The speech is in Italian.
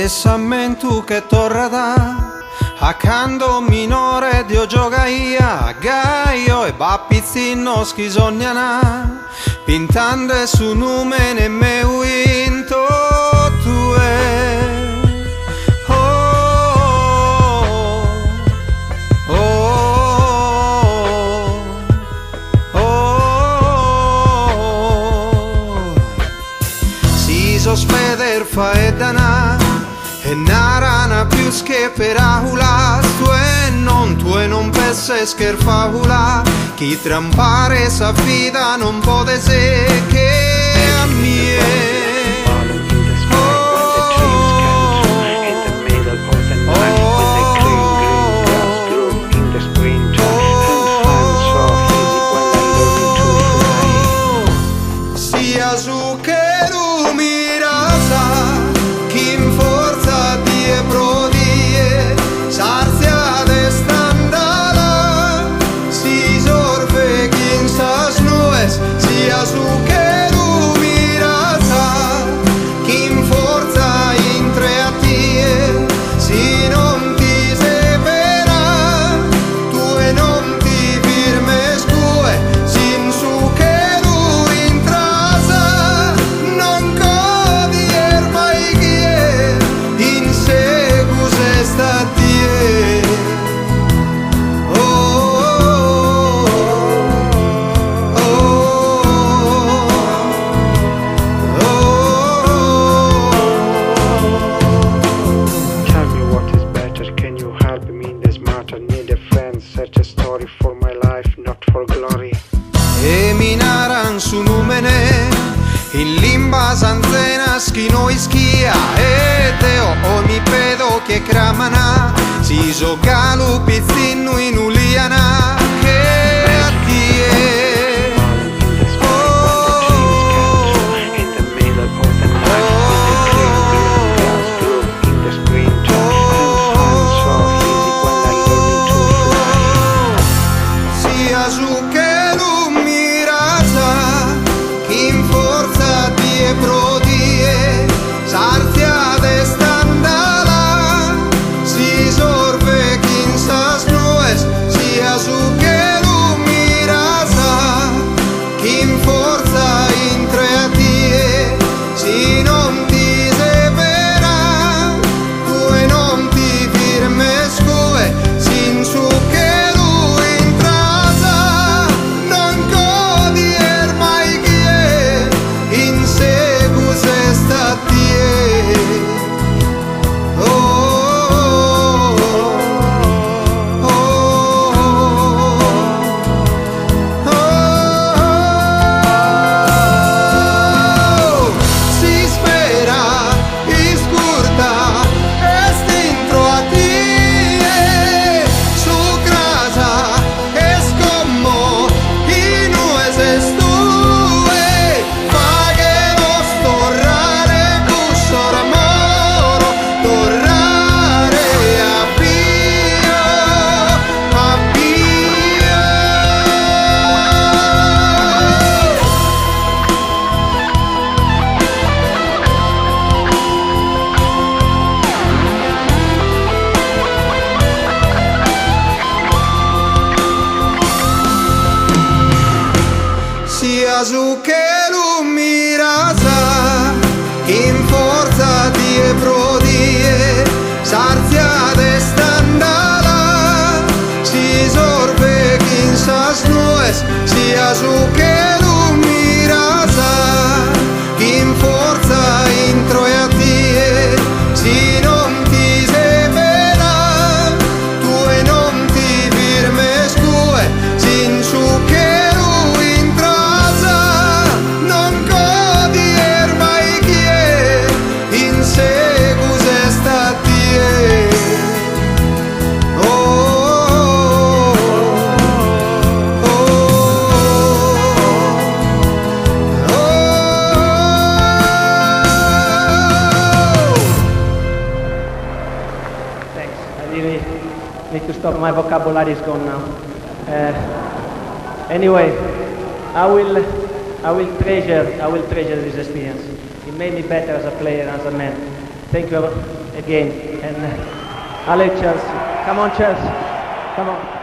pensamento che torrerà accanto minore Dio gioca ia gaio e bappizzino schisognana pintando su nome ne me winto tu Speder fa e dana e narana più che per ahula tu e non pesse scherfahula chi trampare sa vita non può se che a mie sia su che sia su che luminosa chi in forza intre a tie si non ti separa tu e non ti firme scue sin su che lui intrasa non codier mai chi è in segus sta tie e minaran su numene in limba sanzena schino ischia e teo o mi pedo che cramana si giocalu pizzinu in uliana che a tie sia su che prodie sarzia de standala si sorbe quinzas nues sia su che lumirasa chi in forza intre a tie si non ti separa tu e non ti firme scue sin su che lui intrasa non codier mai chi è in segus sta tie si spera iscurta est intro a tie su grasa es como y no es estue pagheros torrare cussor moro torrare a Pio sia su che lumirasa in forza die prodie sarzia de standala si sorbe quinzas nues sia su che lumirasa in forza intro e a tie si non ti separa tu e non ti firme scue sin su che lui intrasa non codier mai chi è in segus sta tie Thanks. I really need to stop. My vocabulary is gone now. Anyway, I will treasure this experience. It made me better as a player, as a man. Thank you again. And Ale, Chelsea. Come on, Chelsea. Come on.